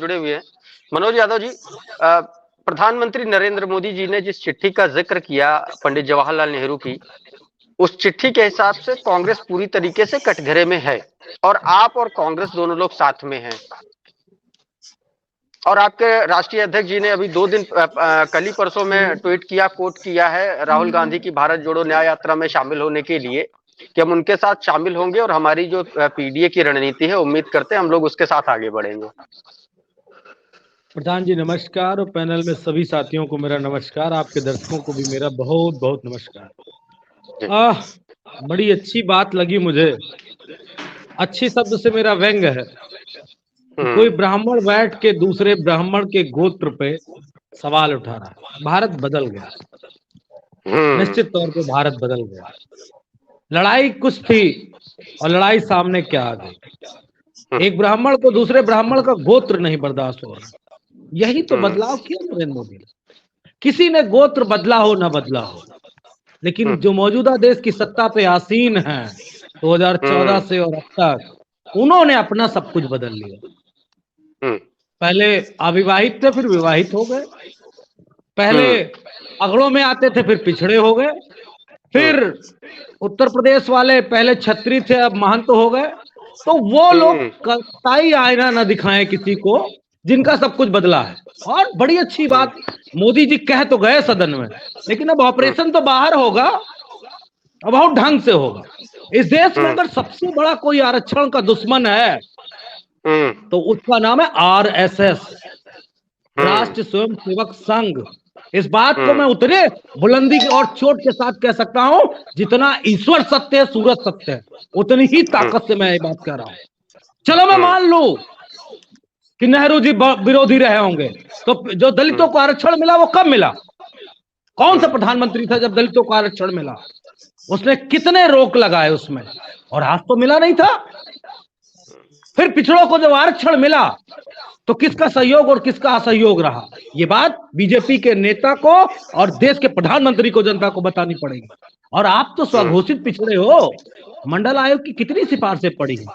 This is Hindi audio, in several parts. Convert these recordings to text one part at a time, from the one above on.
जुड़े हुए हैं। मनोज यादव जी, प्रधानमंत्री नरेंद्र मोदी जी ने जिस चिट्ठी का जिक्र किया पंडित जवाहरलाल नेहरू की, उस चिट्ठी के हिसाब से कांग्रेस पूरी तरीके से कटघरे में है और आप और कांग्रेस दोनों लोग साथ में हैं। और आपके राष्ट्रीय अध्यक्ष जी ने अभी 2 दिन कल ही परसों में ट्वीट किया, कोट किया है राहुल गांधी की भारत जोड़ो न्याय यात्रा में शामिल होने के लिए कि हम उनके साथ शामिल होंगे और हमारी जो पीडीए की रणनीति है, उम्मीद करते हैं हम लोग उसके साथ आगे बढ़ेंगे। प्रधान जी नमस्कार, और पैनल में सभी साथियों को मेरा नमस्कार। आपके दर्शकों को भी मेरा बहुत बहुत नमस्कार। बड़ी अच्छी बात लगी मुझे। अच्छी शब्द से मेरा व्यंग है कि कोई ब्राह्मण बैठ के दूसरे ब्राह्मण के गोत्र पे सवाल उठा रहा है। भारत बदल गया, निश्चित तौर पे भारत बदल गया। लड़ाई कुछ थी और लड़ाई सामने क्या आ गई। एक ब्राह्मण को दूसरे ब्राह्मण का गोत्र नहीं बर्दाश्त हो रहा। यही तो बदलाव किया नरेंद्र मोदी ने। किसी ने गोत्र बदला हो ना बदला हो, लेकिन जो मौजूदा देश की सत्ता पे आसीन है 2014 से और अब तक, उन्होंने अपना सब कुछ बदल लिया। पहले अविवाहित थे, फिर विवाहित हो गए। पहले अगड़ों में आते थे, फिर पिछड़े हो गए। फिर उत्तर प्रदेश वाले पहले छत्री थे, अब महंत हो गए। तो वो लोग कतई आईना न दिखाएं किसी को जिनका सब कुछ बदला है। और बड़ी अच्छी बात मोदी जी कह तो गए सदन में, लेकिन अब ऑपरेशन तो बाहर होगा, अब बहुत ढंग से होगा। इस देश में अगर सबसे बड़ा कोई आरक्षण का दुश्मन है तो उसका नाम है आरएसएस, राष्ट्रीय स्वयंसेवक संघ। इस बात को मैं उतने बुलंदी और चोट के साथ कह सकता हूं जितना ईश्वर सत्य है, सूरज सत्य है, उतनी ही ताकत से मैं ये बात कह रहा हूं। चलो मैं मान लूं कि नेहरू जी विरोधी रहे होंगे, तो जो दलितों को आरक्षण मिला वो कब मिला? कौन सा प्रधानमंत्री था जब दलितों को आरक्षण मिला? उसने कितने रोक लगाए उसमें, और आज तो मिला नहीं था। फिर पिछड़ों को जब आरक्षण मिला तो किसका सहयोग और किसका असहयोग रहा, ये बात बीजेपी के नेता को और देश के प्रधानमंत्री को, जनता को बतानी पड़ेगी। और आप तो स्वघोषित पिछड़े हो। मंडल आयोग की कितनी सिफारिशें पड़ी हैं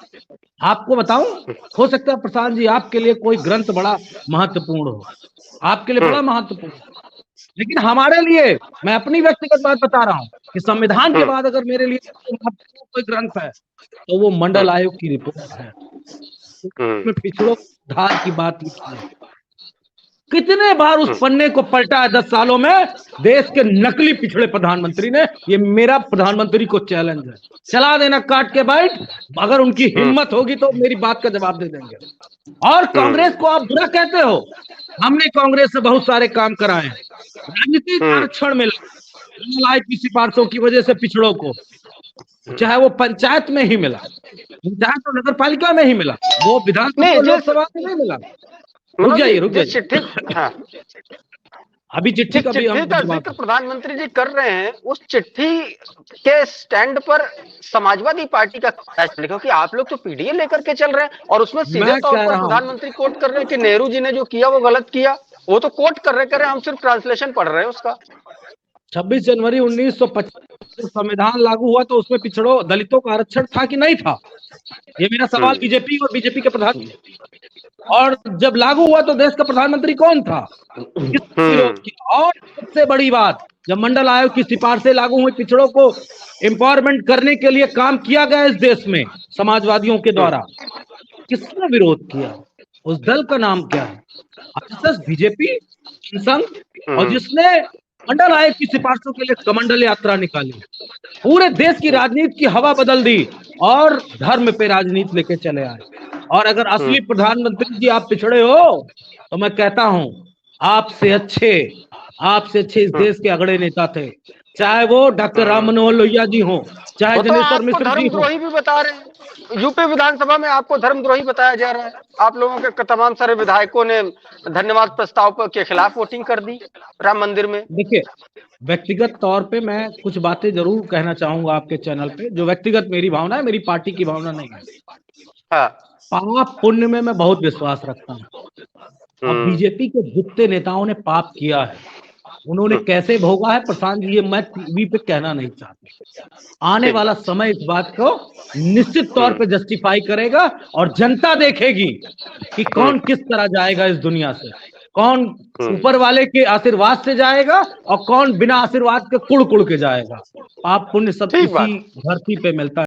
आपको बताऊं? हो सकता है प्रशांत जी आपके लिए कोई ग्रंथ बड़ा महत्वपूर्ण हो, आपके लिए बड़ा महत्वपूर्ण, लेकिन हमारे लिए, मैं अपनी व्यक्तिगत बात बता रहा हूं कि संविधान के बाद अगर मेरे लिए कोई ग्रंथ है तो वो मंडल आयोग की रिपोर्ट है। में पिछड़ों धार की बात लिखी है। कितने बार उस पन्ने को पलटा है 10 सालों में देश के नकली पिछड़े प्रधानमंत्री ने। ये मेरा प्रधानमंत्री को चैलेंज है, चला देना काट के बाइट। अगर उनकी हिम्मत होगी तो मेरी बात का जवाब दे देंगे। और कांग्रेस को आप बुरा कहते हो, हमने कांग्रेस से बहुत सारे काम कराए हैं। राजनीतिक आरक्षण मिला की सिफारिशों की वजह से पिछड़ों को, चाहे वो पंचायत में ही मिला, पंचायत तो नगर पालिका में ही मिला, वो विधानसभा लोकसभा में नहीं मिला। रुक जाइए चिट्ठी, हाँ, अभी चिट्ठी का जिक्र प्रधानमंत्री जी कर रहे हैं, उस चिट्ठी के स्टैंड पर समाजवादी पार्टी का क्योंकि आप लोग तो पीडीए लेकर के चल रहे हैं और उसमें सीधे तौर पर प्रधानमंत्री कोट कर रहे हैं कि नेहरू जी ने जो किया वो गलत किया। वो तो कोट कर रहे, हम सिर्फ ट्रांसलेशन पढ़ रहे हैं उसका। 26 जनवरी 1925 संविधान लागू हुआ तो उसमें पिछड़ों दलितों का आरक्षण था कि नहीं था? ये मेरा सवाल बीजेपी और बीजेपी के प्रधान। और जब लागू हुआ तो देश का प्रधानमंत्री कौन था? किसने विरोध किया? और सबसे बड़ी बात, जब मंडल आयोग की सिफारिशें लागू हुई, पिछड़ों को एम्पावरमेंट करने के लिए काम किया गया इस देश में समाजवादियों के द्वारा, किसने विरोध किया? उस दल का नाम क्या है? आरएसएस, बीजेपी, संघ, और जिसने मंडल आयोग की सिफारिशों के लिए कमंडल यात्रा निकाली, पूरे देश की राजनीति की हवा बदल दी और धर्म पे राजनीति लेके चले आए। और अगर असली प्रधानमंत्री जी आप पिछड़े हो तो मैं कहता हूं आपसे अच्छे इस देश के अगड़े नेता थे, चाहे वो डॉक्टर राम मनोहर लोहिया जी हो, चाहे जनेश्वर मिश्र जी हो। धर्मद्रोही भी बता रहे हैं, यूपी विधानसभा में आपको धर्मद्रोही बताया जा रहा है। आप लोगों के तमाम सारे विधायकों ने धन्यवाद प्रस्ताव के खिलाफ वोटिंग कर दी राम मंदिर में। देखिए, व्यक्तिगत तौर पे मैं कुछ बातें जरूर कहना चाहूंगा आपके चैनल पे, जो व्यक्तिगत मेरी भावना है, मेरी पार्टी की भावना नहीं है। हाँ। पाप पुण्य में मैं बहुत विश्वास रखता हूँ। अब बीजेपी के जितने नेताओं ने पाप किया है उन्होंने कैसे भोगा है प्रशांत जी, ये मैं टीवी पे कहना नहीं चाहता। आने वाला समय इस बात को निश्चित तौर पे जस्टिफाई करेगा और जनता देखेगी कि कौन किस तरह जाएगा इस दुनिया से, कौन ऊपर वाले के आशीर्वाद से जाएगा और कौन बिना आशीर्वाद के कुड़ कुड़ के जाएगा। पाप पुण्य सब इसी धरती पे मिलता है।